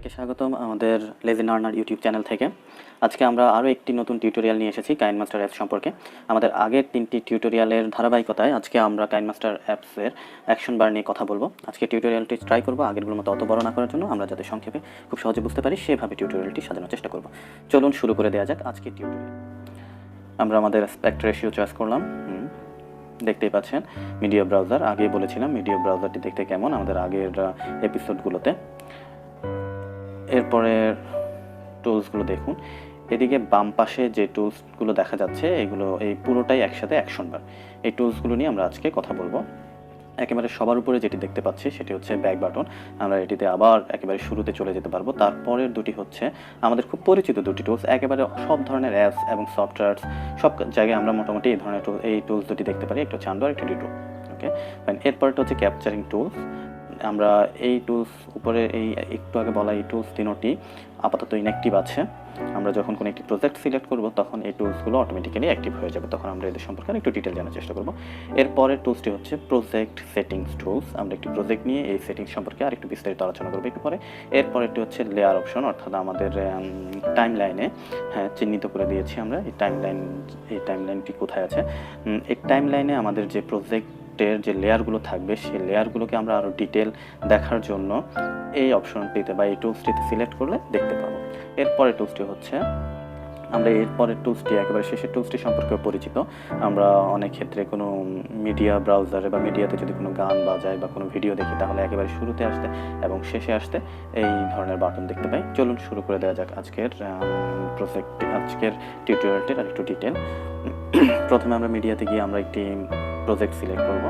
সবাইকে স্বাগতম আমাদের লেজি লার্নার ইউটিউব চ্যানেল থেকে। আজকে আমরা আরও একটি নতুন টিউটোরিয়াল নিয়ে এসেছি কাইনমাস্টার অ্যাপস সম্পর্কে। আমাদের আগের 3টি টিউটোরিয়ালের ধারাবাহিকতায় আজকে আমরা কাইনমাস্টার অ্যাপসের অ্যাকশন বার নিয়ে কথা বলবো। আজকে টিউটোরিয়ালটি ট্রাই করবো আগেরগুলোর মতো অত বড় না করার জন্য, আমরা যাতে সংক্ষেপে খুব সহজে বুঝতে পারি সেভাবে টিউটোরিয়ালটি সাজানোর চেষ্টা করব। চলুন শুরু করে দেওয়া যাক আজকের টিউটোরিয়াল। আমরা আমাদের অ্যাসপেক্ট রেশিও চয়েস করলাম। দেখতেই পাচ্ছেন মিডিয়া ব্রাউজার, আগেই বলেছিলাম মিডিয়া ব্রাউজারটি দেখতে কেমন আমাদের আগের এপিসোডগুলোতে। এরপরে টুলসগুলো দেখুন, এদিকে বাম পাশে যে টুলসগুলো দেখা যাচ্ছে এগুলো এই পুরোটাই একসাথে অ্যাকশন বার। এই টুলসগুলো নিয়ে আমরা আজকে কথা বলবো। একেবারে সবার উপরে যেটি দেখতে পাচ্ছি সেটি হচ্ছে ব্যাক বাটন। আমরা এটিতে আবার একেবারে শুরুতে চলে যেতে পারবো। তারপরের দুটি হচ্ছে আমাদের খুব পরিচিত দুটি টুলস, একেবারে সব ধরনের অ্যাপস এবং সফটওয়্যার সব জায়গায় আমরা মোটামুটি এই ধরনের এই টুলস দুটি দেখতে পারি, একটা হচ্ছে আন্ডার, একটা ডিটো। ওকে, এরপরটা হচ্ছে ক্যাপচারিং টুলস। আমরা এই টুলস উপরে এই একটু আগে বলা এই টুলস তিনটি আপাতত ইনঅ্যাক্টিভ আছে। আমরা যখন কোনো একটি প্রজেক্ট সিলেক্ট করব তখন এই টুলসগুলো অটোমেটিক্যালি অ্যাক্টিভ হয়ে যাবে, তখন আমরা এদের সম্পর্কে একটু ডিটেল জানার চেষ্টা করব। এরপরের টুলসটি হচ্ছে প্রজেক্ট সেটিংস টুলস। আমরা একটি প্রজেক্ট নিয়ে এই সেটিংস সম্পর্কে আরেকটু বিস্তারিত আলোচনা করবো একটু পরে। এরপরেরটি হচ্ছে লেয়ার অপশন, অর্থাৎ আমাদের টাইম লাইনে চিহ্নিত করে দিয়েছি আমরা এই টাইমলাইনটি কোথায় আছে। এই টাইম লাইনে আমাদের যে প্রজেক্টের যে লেয়ারগুলো থাকবে সেই লেয়ারগুলোকে আমরা আরও ডিটেল দেখার জন্য এই অপশনটিতে বা এই টুলসটিতে সিলেক্ট করলে দেখতে পাবো। এরপরের টুলসটি হচ্ছে আমরা এরপরের টুলসটি একেবারে শেষের টুলসটি সম্পর্কে পরিচিত। আমরা অনেক ক্ষেত্রে কোনো মিডিয়া ব্রাউজারে বা মিডিয়াতে যদি কোনো গান বাজাই বা কোনো ভিডিও দেখি তাহলে একেবারে শুরুতে আসতে এবং শেষে আসতে এই ধরনের বাটন দেখতে পাই। চলুন শুরু করে দেওয়া যাক আজকের আজকের টিউটোরিয়ালটির আর একটু ডিটেল। প্রথমে আমরা মিডিয়াতে গিয়ে আমরা একটি প্রজেক্ট সিলেক্ট করব।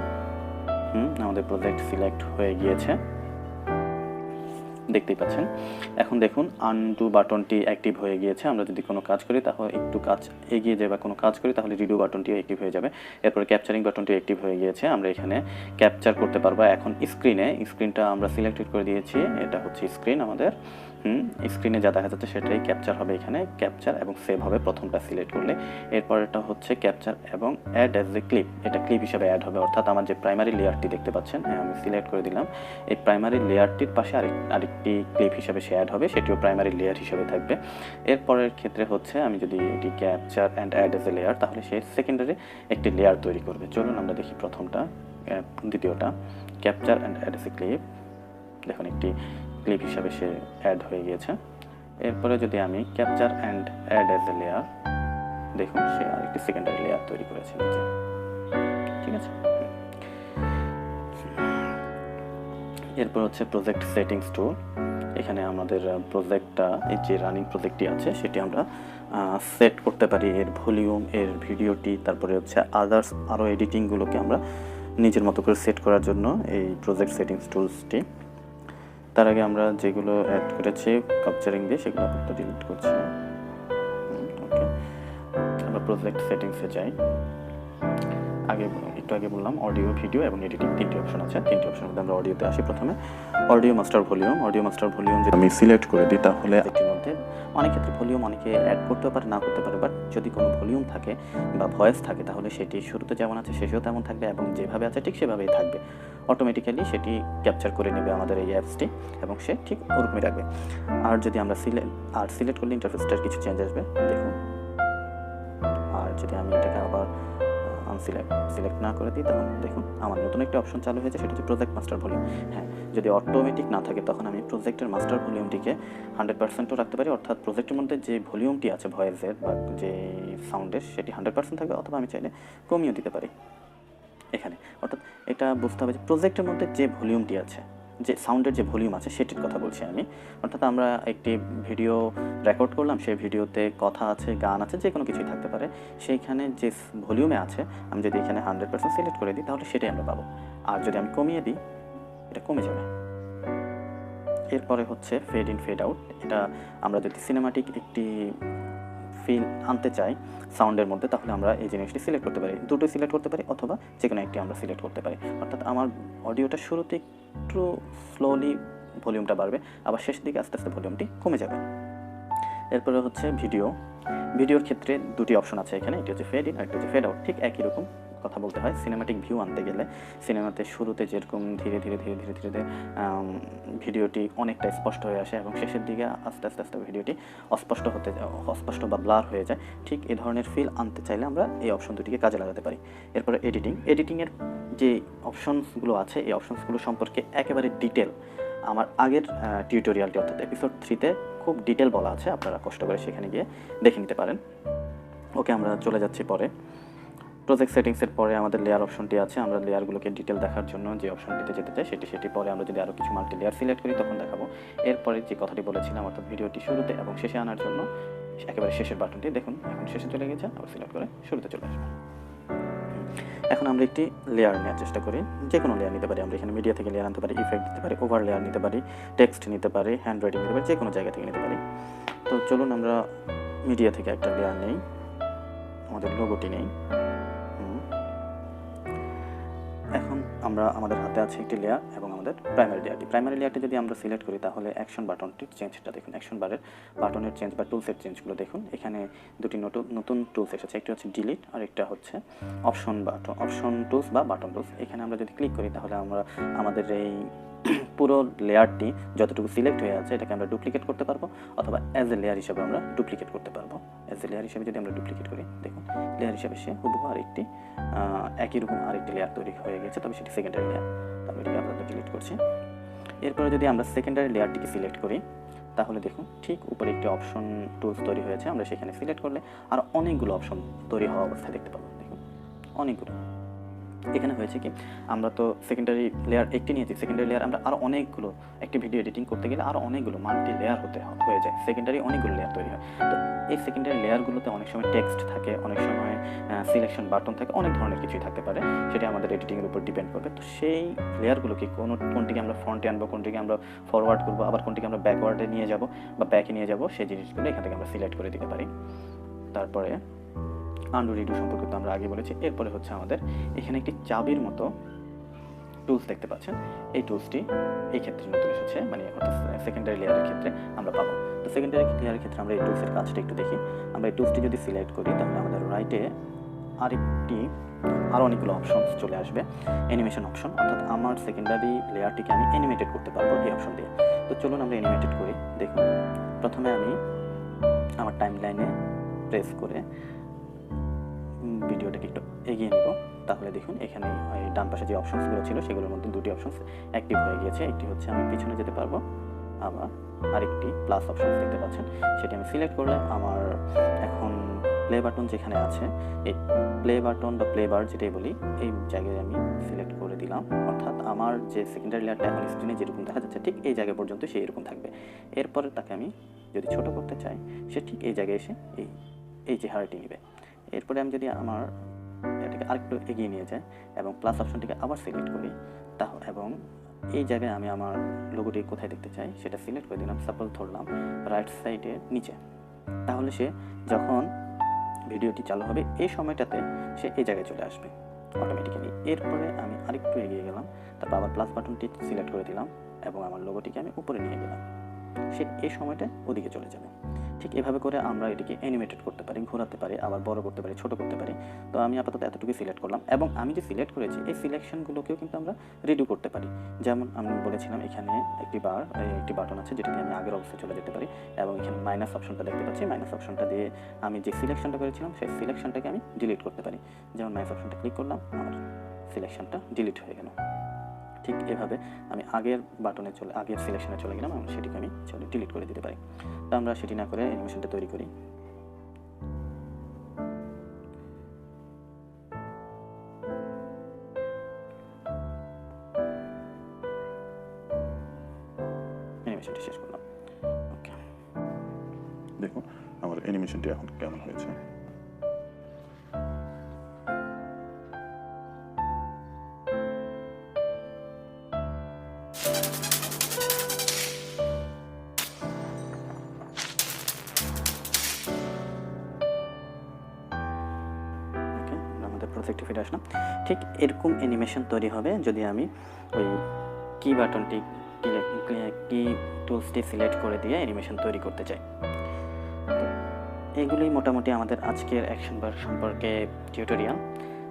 আমাদের প্রজেক্ট সিলেক্ট হয়ে গিয়েছে, দেখতেই পাচ্ছেন। এখন দেখুন আনডু বাটনটি অ্যাক্টিভ হয়ে গিয়েছে। আমরা যদি কোনো কাজ করি তাহলে একটু কাজ এগিয়ে যায় বা কোনো কাজ করি তাহলে রিডু বাটনটিও অ্যাক্টিভ হয়ে যাবে। এরপরে ক্যাপচারিং বাটনটি অ্যাক্টিভ হয়ে গিয়েছে, আমরা এখানে ক্যাপচার করতে পারবো। এখন স্ক্রিনটা আমরা সিলেক্টেড করে দিয়েছি, এটা হচ্ছে স্ক্রিন আমাদের। স্ক্রিনে যা দেখা যাচ্ছে সেটাই ক্যাপচার হবে, এখানে ক্যাপচার এবং সেভ হবে প্রথমটা সিলেক্ট করলে। এরপরেটা হচ্ছে ক্যাপচার এবং অ্যাড অ্যাজ এ ক্লিপ, এটা ক্লিপ হিসাবে অ্যাড হবে, অর্থাৎ আমার যে প্রাইমারি লেয়ারটি দেখতে পাচ্ছেন আমি সিলেক্ট করে দিলাম। এই প্রাইমারি লেয়ারটির পাশে আরেকটি ক্লিপ হিসাবে সে অ্যাড হবে, সেটিও প্রাইমারি লেয়ার হিসাবে থাকবে। এরপরের ক্ষেত্রে হচ্ছে আমি যদি এটি capture and add as a layer তাহলে সে সেকেন্ডারি একটি লেয়ার তৈরি করবে। চলুন আমরা দেখি প্রথমটা, দ্বিতীয়টা capture and add as a clip. দেখুন একটি ক্লিপ হিসাবে সে অ্যাড হয়ে গিয়েছে। এরপরে যদি আমি capture and add as a layer, দেখুন সে আরেকটি সেকেন্ডারি লেয়ার তৈরি করেছে নিচে। ঠিক আছে, এরপর হচ্ছে প্রজেক্ট সেটিংস টুল। এখানে আমাদের প্রজেক্টটা এই যে রানিং প্রজেক্টটি আছে সেটি আমরা সেট করতে পারি, এর ভলিউম, এর ভিডিওটি, তারপরে হচ্ছে আদার্স আরও এডিটিংগুলোকে আমরা নিজের মতো করে সেট করার জন্য এই প্রজেক্ট সেটিংস টুলসটি। তার আগে আমরা যেগুলো অ্যাড করেছি ক্যাপচারিং দিয়ে সেগুলো আপাতত ডিলিট করছি। ওকে, আমরা প্রজেক্ট সেটিংসে যাই। একটু আগে বললাম অডিও, ভিডিও এবং এডিটিং 3টি অপশন আছে। 3টি অপশনের মধ্যে আমরা অডিওতে আসি। প্রথমে অডিও মাস্টার ভলিউম যদি আমি সিলেক্ট করে দিই তাহলে এটির মধ্যে অনেক ক্ষেত্রে ভলিউম অনেকে অ্যাড করতে পারে না করতে পারে, বাট যদি কোনো ভলিউম থাকে বা ভয়েস থাকে তাহলে সেটি শুরুতে যেমন আছে শেষেও তেমন থাকবে এবং যেভাবে আছে ঠিক সেভাবেই থাকবে। অটোমেটিক্যালি সেটি ক্যাপচার করে নেবে আমাদের এই অ্যাপসটি এবং সে ঠিক ওরকমই রাখবে। আর যদি আমরা সিলেক্ট করলে ইন্টারফেসটার কিছু চেঞ্জ আসবে, দেখুন। আর যদি আমি এটাকে আবার সিলেক্ট না করে দিই তাহলে দেখুন আমার নতুন একটা অপশন চালু হয়েছে, সেটা হচ্ছে প্রজেক্ট মাস্টার ভলিউম। হ্যাঁ, যদি অটোমেটিক না থাকে তখন আমি প্রজেক্টের মাস্টার ভলিউমটিকে 100%ও রাখতে পারি, অর্থাৎ প্রজেক্টের মধ্যে যে ভলিউমটি আছে ভয়েসের বা যে সাউন্ডের সেটি 100% থাকবে, অথবা আমি চাইলে কমিয়ে দিতে পারি এখানে। অর্থাৎ এটা বুঝতে হবে যে প্রজেক্টের মধ্যে যে ভলিউমটি আছে, যে সাউন্ডের যে ভলিউম আছে সেটির কথা বলছি আমি। অর্থাৎ আমরা একটি ভিডিও রেকর্ড করলাম, সেই ভিডিওতে কথা আছে, গান আছে, যে কোনো কিছুই থাকতে পারে, সেইখানে যে ভলিউমে আছে আমি যদি এখানে 100% সিলেক্ট করে দিই তাহলে সেটাই আমরা পাবো। আর যদি আমি কমিয়ে দিই এটা কমে যাবে। এরপরে হচ্ছে ফেড ইন ফেড আউট। এটা আমরা যদি সিনেমাটিক একটি ফিল আনতে চাই সাউন্ডের মধ্যে তাহলে আমরা এই জিনিসটি সিলেক্ট করতে পারি, দুটোই সিলেক্ট করতে পারি অথবা যে কোনো একটি আমরা সিলেক্ট করতে পারি। অর্থাৎ আমার অডিওটা শুরুতে একটু স্লোলি ভলিউমটা বাড়বে, আবার শেষ দিকে আস্তে আস্তে ভলিউমটি কমে যাবে। এরপরে হচ্ছে ভিডিওর ক্ষেত্রে দুটি অপশন আছে এখানে, এটি হচ্ছে ফেড ইন আর একটি হচ্ছে ফেড আউট। ঠিক একই রকম কথা বলতে হয়। সিনেম্যাটিক ভিউ আনতে গেলে সিনেমাতে শুরুতে যেরকম ধীরে ধীরে ভিডিওটি অনেকটা স্পষ্ট হয়ে আসে এবং শেষের দিকে আস্তে আস্তে ভিডিওটি অস্পষ্ট বা ব্লার হয়ে যায়, ঠিক এই ধরনের ফিল আনতে চাইলে আমরা এই অপশন দুটিকে কাজে লাগাতে পারি। এরপরে এডিটিংয়ের যে অপশনসগুলো আছে এই অপশনসগুলো সম্পর্কে একেবারে ডিটেল আমার আগের টিউটোরিয়ালটি অর্থাৎ এপিসোড 3-তে খুব ডিটেল বলা আছে, আপনারা কষ্ট করে সেখানে গিয়ে দেখে নিতে পারেন। ওকে, আমরা চলে যাচ্ছি পরে প্রজেক্ট সেটিংসের পরে আমাদের লেয়ার অপশনটি আছে। আমরা লেয়ারগুলোকে ডিটেল দেখার জন্য যে অপশনটিতে যেতে চাই সেটি পরে আমরা যদি আরও কিছু মাল্টি লেয়ার সিলেক্ট করি তখন দেখাবো। এরপরে যে কথাটি বলেছিলাম অর্থাৎ ভিডিওটি শুরুতে এবং শেষে আনার জন্য একেবারে শেষের বাটনটি দেখুন এখন শেষে চলে গেছে, আবার সিলেক্ট করে শুরুতে চলে আসবে। এখন আমরা একটি লেয়ার নেওয়ার চেষ্টা করি, যে কোনো লেয়ার নিতে পারি। আমরা এখানে মিডিয়া থেকে লেয়ার আনতে পারি, ইফেক্ট দিতে পারি, ওভার লেয়ার নিতে পারি, টেক্সট নিতে পারি, হ্যান্ড রাইটিং নিতে পারি, যে কোনো জায়গা থেকে নিতে পারি। তো চলুন আমরা মিডিয়া থেকে একটা লেয়ার নেই, আমাদের লোগোটি নেই। এখন আমাদের হাতে আছে একটি লেয়ার এবং আমাদের প্রাইমারি লেয়ারটি যদি আমরা সিলেক্ট করি তাহলে অ্যাকশন বাটনটির চেঞ্জটা দেখুন, অ্যাকশন বারের বাটনের চেঞ্জ বা টুলসের চেঞ্জগুলো দেখুন। এখানে দুটি নতুন টুলস এসেছে, একটি হচ্ছে ডিলিট আর একটা হচ্ছে অপশন টুলস বা বাটন টুলস। এখানে আমরা যদি ক্লিক করি তাহলে আমরা আমাদের এই পুরো লেয়ারটি যতটুকু সিলেক্ট হয়ে আছে এটাকে আমরা ডুপ্লিকেট করতে পারবো অথবা অ্যাজ এ লেয়ার হিসেবে আমরা ডুপ্লিকেট করতে পারবো। অ্যাজ এ লেয়ার হিসেবে যদি আমরা ডুপ্লিকেট করি দেখুন লেয়ার হিসেবে সে হুবহু আরেকটি একই রকম আরেকটি লেয়ার তৈরি হয়ে গেছে, তবে সেটি সেকেন্ডারি লেয়ার। আমি এটাকে আপাতত ডিলিট করছি। এরপরে যদি আমরা সেকেন্ডারি লেয়ারটিকে সিলেক্ট করি তাহলে দেখুন ঠিক উপরে একটি অপশন টুলস তৈরি হয়েছে। আমরা সেখানে সিলেক্ট করলে আর অনেকগুলো অপশন তৈরি হওয়া অবস্থায় দেখতে পাবো। দেখুন অনেকগুলো এখানে হয়েছে কি, আমরা তো সেকেন্ডারি লেয়ার একটি নিয়েছি, সেকেন্ডারি লেয়ার আমরা আরও অনেকগুলো একটি ভিডিও এডিটিং করতে গেলে আরও অনেকগুলো মাল্টি লেয়ার হয়ে যায়, সেকেন্ডারি অনেকগুলো লেয়ার তৈরি হয়। তো এই সেকেন্ডারি লেয়ারগুলোতে অনেক সময় টেক্সট থাকে, অনেক সময় সিলেকশন বাটন থাকে, অনেক ধরনের কিছুই থাকতে পারে, সেটা আমাদের এডিটিংয়ের উপর ডিপেন্ড করবে। তো সেই লেয়ারগুলোকে কোনটিকে আমরা ফ্রন্টে আনবো, কোনটিকে আমরা ফরওয়ার্ড করবো, আবার কোনটিকে আমরা ব্যাকওয়ার্ডে নিয়ে যাব বা ব্যাকে নিয়ে যাব, সেই জিনিসগুলো এখান থেকে আমরা সিলেক্ট করে দিতে পারি। তারপরে আন্ডু রিডু সম্পর্কে তো আমরা আগে বলেছি। এরপরে হচ্ছে আমাদের এখানে একটি চাবির মতো টুলস দেখতে পাচ্ছেন, এই টুলসটি এই ক্ষেত্রে নতুন এসেছে, মানে অর্থাৎ সেকেন্ডারি লেয়ারের ক্ষেত্রে আমরা পাবো। তো সেকেন্ডারি লেয়ারের ক্ষেত্রে আমরা এই টুলসের কাজটা একটু দেখি। আমরা এই টুলসটি যদি সিলেক্ট করি তাহলে আমাদের রাইটে আরও অনেকগুলো অপশনস চলে আসবে, অ্যানিমেশন অপশন, অর্থাৎ আমার সেকেন্ডারি লেয়ারটিকে আমি অ্যানিমেটেড করতে পারবো এই অপশন দিয়ে। তো চলুন আমরা অ্যানিমেটেড করি। দেখুন প্রথমে আমি আমার টাইম লাইনে প্রেস করে ভিডিওটাকে একটু এগিয়ে নিব, তাহলে দেখুন এখানে ডান পাশে যে অপশনসগুলো ছিল সেগুলোর মধ্যে দুটি অপশনস অ্যাক্টিভ হয়ে গিয়েছে। একটি হচ্ছে আমি পিছনে যেতে পারবো, আবার আরেকটি প্লাস অপশন দেখতে পাচ্ছেন, সেটি আমি সিলেক্ট করলে আমার এখন প্লে বাটন যেখানে আছে এই প্লে বাটন বা প্লে বার যেটাই বলি এই জায়গায় আমি সিলেক্ট করে দিলাম, অর্থাৎ আমার যে সেকেন্ডারি লেয়ারটা এখন স্ক্রিনে যেরকম দেখা যাচ্ছে ঠিক এই জায়গা পর্যন্ত সে এরকম থাকবে। এরপরে তাকে আমি যদি ছোট করতে চাই সে ঠিক এই জায়গায় এসে এই চেহারাটি নেবে। এরপরে আমি যদি আমার এটাকে আরেকটু এগিয়ে নিয়ে যাই এবং প্লাস অপশনটিকে আবার সিলেক্ট করি এবং এই জায়গায় আমি আমার লোগোটি কোথায় দেখতে চাই সেটা সিলেক্ট করে দিলাম, সাপোজ ধরলাম রাইট সাইডের নিচে, তাহলে সে যখন ভিডিওটি চালু হবে এই সময়টাতে সে এই জায়গায় চলে আসবে অটোমেটিক্যালি। এরপরে আমি আরেকটু এগিয়ে গেলাম, তারপর আবার প্লাস বাটনটি সিলেক্ট করে দিলাম এবং আমার লোগোটিকে আমি উপরে নিয়ে গেলাম, সে এই সময়টা ওদিকে চলে যাবে। ঠিক এভাবে করে আমরা এটিকে অ্যানিমেটেড করতে পারি, ঘোরাতে পারি, আবার বড় করতে পারি, ছোট করতে পারি। তো আমি আপাতত এতটুকু সিলেক্ট করলাম এবং আমি যে সিলেক্ট করেছি এই সিলেকশনগুলোকেও কিন্তু আমরা রিডু করতে পারি। যেমন আমি বলেছিলাম এখানে একটি বাটন আছে যেটাতে আমি আগের অবস্থায় চলে যেতে পারি এবং এখানে মাইনাস অপশনটা দেখতে পাচ্ছি, মাইনাস অপশনটা দিয়ে আমি যে সিলেকশনটা করেছিলাম সেই সিলেকশনটাকে আমি ডিলিট করতে পারি। যেমন মাইনাস অপশনটা ক্লিক করলাম, আমার সিলেকশনটা ডিলিট হয়ে গেল। ঠিক এভাবে আমি আগের সিলেকশনে চলে গেলাম এবং সেটিকে আমি ডিলিট করে দিতে পারি। তো আমরা সেটি না করে অ্যানিমেশনটা তৈরি করি। অ্যানিমেশনটি শেষ করলাম। ওকে, দেখুন আমার অ্যানিমেশনটি এখন কেমন হয়েছে। প্রজেক্টে ফিরে আসলাম। ঠিক এরকম অ্যানিমেশন তৈরি হবে যদি আমি ওই কি টুলসটি সিলেক্ট করে দিয়ে অ্যানিমেশন তৈরি করতে চাই। তো এগুলোই মোটামুটি আমাদের আজকের অ্যাকশন বার সম্পর্কে টিউটোরিয়াল।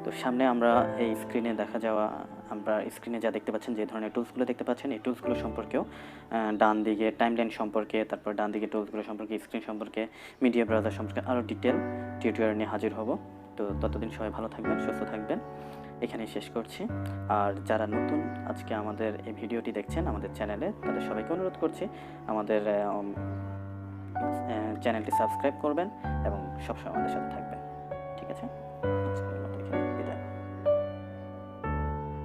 তো সামনে আমরা এই স্ক্রিনে দেখা যাওয়া আমরা স্ক্রিনে যা দেখতে পাচ্ছেন, যে ধরনের টুলসগুলো দেখতে পাচ্ছেন, এই টুলসগুলো সম্পর্কেও ডান দিকে টাইমলাইন সম্পর্কে, তারপর ডান দিকে টুলসগুলো সম্পর্কে, স্ক্রিন সম্পর্কে, মিডিয়া ব্রাউজার সম্পর্কে আরও ডিটেল টিউটোরিয়াল নিয়ে হাজির হব। তো ততদিন সবাই ভালো থাকবেন, সুস্থ থাকবেন। এখানেই শেষ করছি। আর যারা নতুন আজকে আমাদের এই ভিডিওটি দেখছেন আমাদের চ্যানেলে, তাদের সবাইকে অনুরোধ করছি আমাদের চ্যানেলটি সাবস্ক্রাইব করবেন এবং সবসময় আমাদের সাথে থাকবেন। ঠিক আছে?